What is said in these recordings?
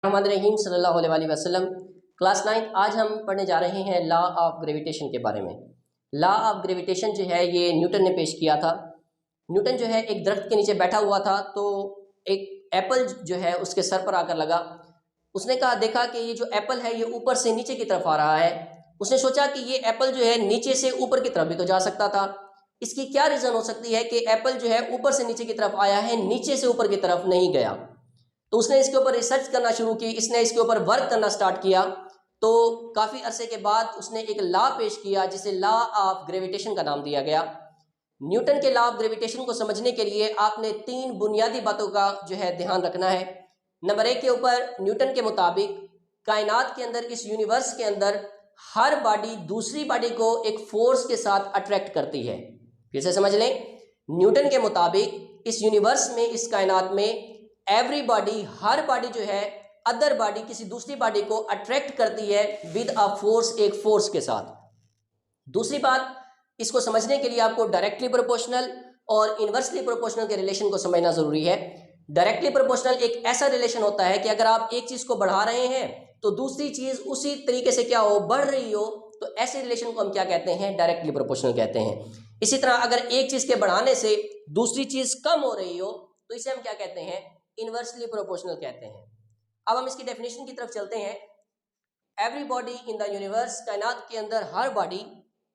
मोहम्मद रहीम सल्लल्लाहु अलैहि वसल्लम। क्लास 9 आज हम पढ़ने जा रहे हैं लॉ ऑफ ग्रेविटेशन के बारे में। लॉ ऑफ ग्रेविटेशन जो है ये न्यूटन ने पेश किया था। न्यूटन जो है एक दरख्त के नीचे बैठा हुआ था, तो एक एप्पल जो है उसके सर पर आकर लगा। उसने कहा देखा कि ये जो एप्पल है ये ऊपर से नीचे की तरफ आ रहा है। उसने सोचा कि ये एप्पल जो है नीचे से ऊपर की तरफ भी तो जा सकता था। इसकी क्या रीज़न हो सकती है कि एप्पल जो है ऊपर से नीचे की तरफ आया है, नीचे से ऊपर की तरफ नहीं गया। तो उसने इसके ऊपर रिसर्च करना शुरू की, इसने इसके ऊपर वर्क करना स्टार्ट किया। तो काफ़ी अरसे के बाद उसने एक लॉ पेश किया जिसे लॉ ऑफ ग्रेविटेशन का नाम दिया गया। न्यूटन के लॉ ऑफ ग्रेविटेशन को समझने के लिए आपने 3 बुनियादी बातों का जो है ध्यान रखना है। नंबर 1 के ऊपर, न्यूटन के मुताबिक कायनात के अंदर, इस यूनिवर्स के अंदर हर बॉडी दूसरी बॉडी को एक फोर्स के साथ अट्रैक्ट करती है। फिर से समझ लें, न्यूटन के मुताबिक इस यूनिवर्स में, इस कायनात में एवरी बॉडी, हर बॉडी जो है अदर बॉडी, किसी दूसरी बॉडी को अट्रैक्ट करती है विद अ फोर्स, एक फोर्स के साथ। दूसरी बात, इसको समझने के लिए आपको डायरेक्टली प्रोपोर्शनल और इनवर्सली प्रोपोर्शनल के रिलेशन को समझना जरूरी है। डायरेक्टली प्रोपोर्शनल एक ऐसा रिलेशन होता है कि अगर आप एक चीज को बढ़ा रहे हैं तो दूसरी चीज उसी तरीके से क्या हो, बढ़ रही हो, तो ऐसे रिलेशन को हम क्या कहते हैं, डायरेक्टली प्रोपोर्शनल कहते हैं। इसी तरह अगर एक चीज के बढ़ाने से दूसरी चीज कम हो रही हो तो इसे हम क्या कहते हैं, इनवर्सली प्रोपोर्शनल कहते हैं। अब हम इसकी डेफिनेशन की तरफ चलते हैं। Every body in the universe, कायनात के अंदर हर बॉडी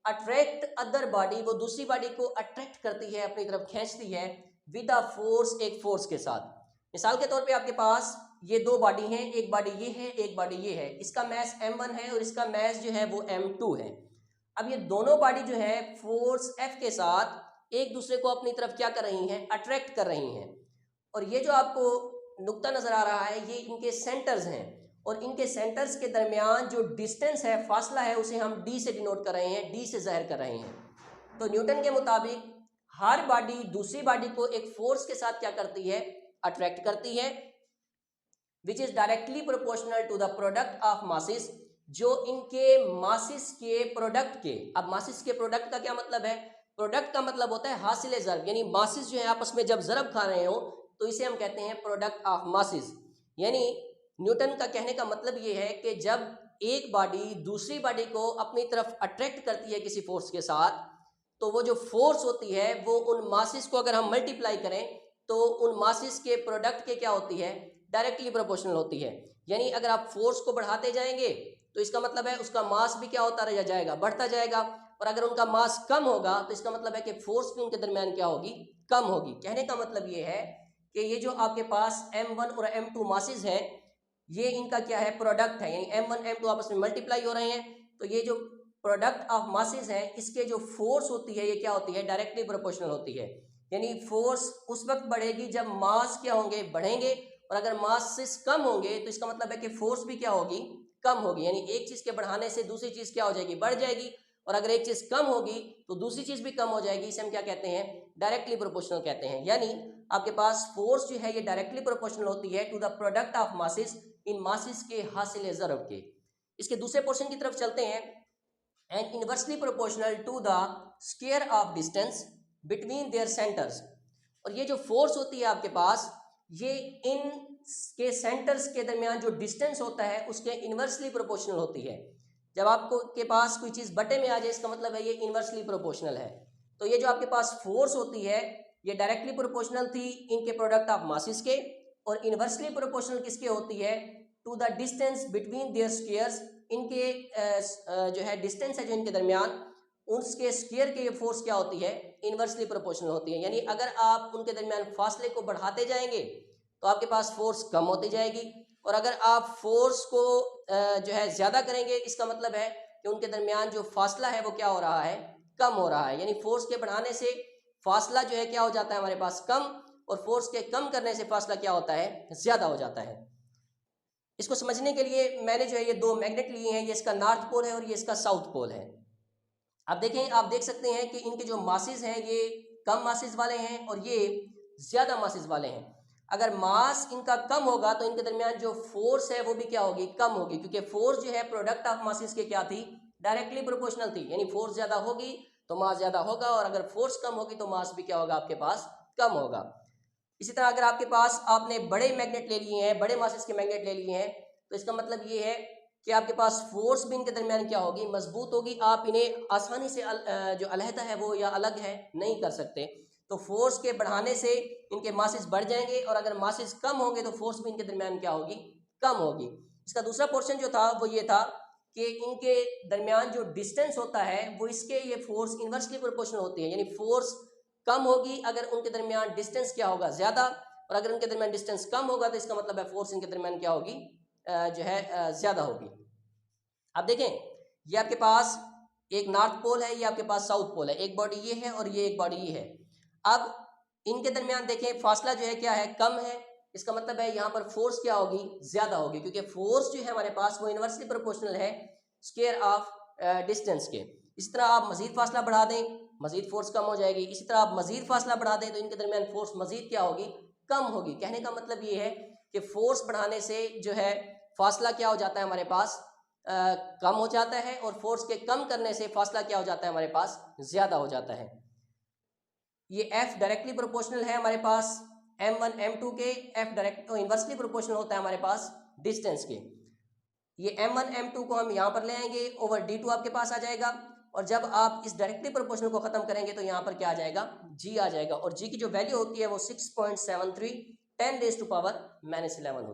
अट्रैक्ट अदर बॉडी, वो दूसरी बॉडी को अट्रैक्ट करती है, अपनी तरफ खींचती है विद अ फोर्स, एक फोर्स के साथ। मिसाल के तौर पे आपके पास ये दो बॉडी हैं, एक बॉडी ये है, एक बॉडी ये है। इसका मैस m1 है और इसका मैस जो है वो m2 है। अब ये दोनों बॉडी जो है फोर्स F के साथ एक दूसरे को अपनी तरफ क्या कर रही हैं, अट्रैक्ट कर रही हैं। और ये जो आपको नुक्ता नजर आ रहा है ये इनके सेंटर्स हैं, और इनके सेंटर्स के दरमियान जो डिस्टेंस है, फासला है, उसे हम d से डिनोट कर रहे हैं, d से ज़ाहिर कर रहे हैं। तो न्यूटन के मुताबिक हर बॉडी दूसरी बॉडी को एक फोर्स के साथ क्या करती है, अट्रैक्ट करती है, which is directly proportional to the product of masses, जो इनके मासिस के प्रोडक्ट के। अब मासिस के प्रोडक्ट का क्या मतलब है, प्रोडक्ट का मतलब होता है हासिल ज़रब, यानी मासिस जो है आपस में जब ज़रब खा रहे हो तो इसे हम कहते हैं प्रोडक्ट ऑफ मासिस। यानी न्यूटन का कहने का मतलब ये है कि जब एक बॉडी दूसरी बॉडी को अपनी तरफ अट्रैक्ट करती है किसी फोर्स के साथ, तो वो जो फोर्स होती है वो उन मासिस को अगर हम मल्टीप्लाई करें तो उन मासिस के प्रोडक्ट के क्या होती है, डायरेक्टली प्रोपोर्शनल होती है। यानी अगर आप फोर्स को बढ़ाते जाएंगे तो इसका मतलब है उसका मास भी क्या होता रह जाएगा, बढ़ता जाएगा। और अगर उनका मास कम होगा तो इसका मतलब है कि फोर्स भी उनके दरमियान क्या होगी, कम होगी। कहने का मतलब ये है कि ये जो आपके पास m1 और m2 मासिस हैं, ये इनका क्या है, प्रोडक्ट है। यानी m1 m2 आपस में मल्टीप्लाई हो रहे हैं, तो ये जो प्रोडक्ट ऑफ मासेस है इसके जो फोर्स होती है ये क्या होती है, डायरेक्टली प्रोपोर्शनल होती है। यानी फोर्स उस वक्त बढ़ेगी जब मास क्या होंगे, बढ़ेंगे, और अगर मासेस कम होंगे तो इसका मतलब है कि फोर्स भी क्या होगी, कम होगी। यानी एक चीज के बढ़ाने से दूसरी चीज क्या हो जाएगी, बढ़ जाएगी, और अगर एक चीज कम होगी तो दूसरी चीज भी कम हो जाएगी। इसे हम क्या कहते हैं, डायरेक्टली प्रोपोर्शनल कहते हैं। यानी आपके पास फोर्स जो है ये डायरेक्टली प्रोपोर्शनल होती है to the product of masses, इन मासेस के हासिल ज़रब के। इसके दूसरे पोर्शन की तरफ चलते हैं। And inversely proportional to the square of distance between their centres. और ये जो फोर्स होती है आपके पास, ये इन के सेंटर्स के दरमियान जो डिस्टेंस होता है उसके इनवर्सली प्रोपोर्शनल होती है। जब आपको के पास कोई चीज़ बटे में आ जाए इसका मतलब है ये इनवर्सली प्रोपोर्शनल है। तो ये जो आपके पास फोर्स होती है ये डायरेक्टली प्रोपोर्शनल थी इनके प्रोडक्ट ऑफ मासिस के, और इनवर्सली प्रोपोर्शनल किसके होती है, to the distance between their squares, इनके जो है डिस्टेंस है जो इनके दरमियान, उसके स्क्वायर के ये फोर्स क्या होती है, इनवर्सली प्रोपोर्शनल होती है। यानी अगर आप उनके दरमियान फासले को बढ़ाते जाएंगे तो आपके पास फोर्स कम होती जाएगी, और अगर आप फोर्स को जो है ज़्यादा करेंगे इसका मतलब है कि उनके दरमियान जो फासला है वो क्या हो रहा है, कम हो रहा है। यानी फोर्स के बढ़ाने से फासला जो है क्या हो जाता है हमारे पास, कम, और फोर्स के कम करने से फासला क्या होता है, ज़्यादा हो जाता है। इसको समझने के लिए मैंने जो है ये दो मैग्नेट लिए हैं, ये इसका नॉर्थ पोल है और ये इसका साउथ पोल है। आप देखें, आप देख सकते हैं कि इनके जो मासेस हैं ये कम मासेस वाले हैं और ये ज़्यादा मासेस वाले हैं। अगर मास इनका कम होगा तो इनके दरमियान जो फोर्स है वो भी क्या होगी, कम होगी, क्योंकि फोर्स जो है प्रोडक्ट ऑफ मासेस के क्या थी, डायरेक्टली प्रोपोर्शनल थी। यानी फोर्स ज़्यादा होगी तो मास ज़्यादा होगा, और अगर फोर्स कम होगी तो मास भी क्या होगा आपके पास, कम होगा। इसी तरह अगर आपके पास आपने बड़े मैग्नेट ले लिए हैं, बड़े मासेस के मैग्नेट ले लिए हैं, तो इसका मतलब ये है कि आपके पास फोर्स भी इनके दरमियान क्या होगी, मजबूत होगी। आप इन्हें आसानी से जो अलहदा है वो या अलग है नहीं कर सकते। तो फोर्स के बढ़ाने से इनके मासेस बढ़ जाएंगे, और अगर मासेस कम होंगे तो फोर्स भी इनके दरमियान क्या होगी, कम होगी। इसका दूसरा पोर्शन जो था वो ये था कि इनके दरमियान जो डिस्टेंस होता है वो इसके ये फोर्स इन्वर्सली प्रोपोर्शनल होती है, यानी फोर्स कम होगी अगर उनके दरमियान डिस्टेंस क्या होगा, ज़्यादा, और अगर उनके दरमियान डिस्टेंस कम होगा तो इसका मतलब है फोर्स इनके दरमियान क्या होगी, जो है ज़्यादा होगी। अब देखें, ये आपके पास एक नॉर्थ पोल है, ये आपके पास साउथ पोल है, एक बॉडी ये है और ये एक बॉडी ये है। अब इनके दरमियान देखें फासला जो है क्या है, कम है। इसका मतलब है यहाँ पर फोर्स क्या होगी, ज़्यादा होगी, क्योंकि फोर्स जो है हमारे पास वो इन्वर्सली प्रोपोर्शनल है स्क्वायर ऑफ डिस्टेंस के। इसी तरह आप मजीद फासला बढ़ा दें, मजीद फोर्स कम हो जाएगी। इसी तरह आप मजीद फासला बढ़ा दें तो इनके दरमियान फोर्स मजीद क्या होगी, कम होगी। कहने का मतलब ये है कि फोर्स बढ़ाने से जो है फासला क्या हो जाता है हमारे पास, कम हो जाता है, और फोर्स के कम करने से फासला क्या हो जाता है हमारे पास, ज़्यादा हो जाता है। ये F डायरेक्टली प्रोपोर्शनल है हमारे पास M1 M2 के, F डायरेक्ट इन्वर्सली प्रोपोर्शनल होता है हमारे पास डिस्टेंस के। ये M1 M2 को हम यहाँ पर ले आएंगे, ओवर D2 आपके पास आ जाएगा, और जब आप इस डायरेक्टली प्रोपोर्शनल को खत्म करेंगे तो यहाँ पर क्या आ जाएगा, G आ जाएगा, और G की जो वैल्यू होती है वो 6.73 10⁻⁻11 होती है।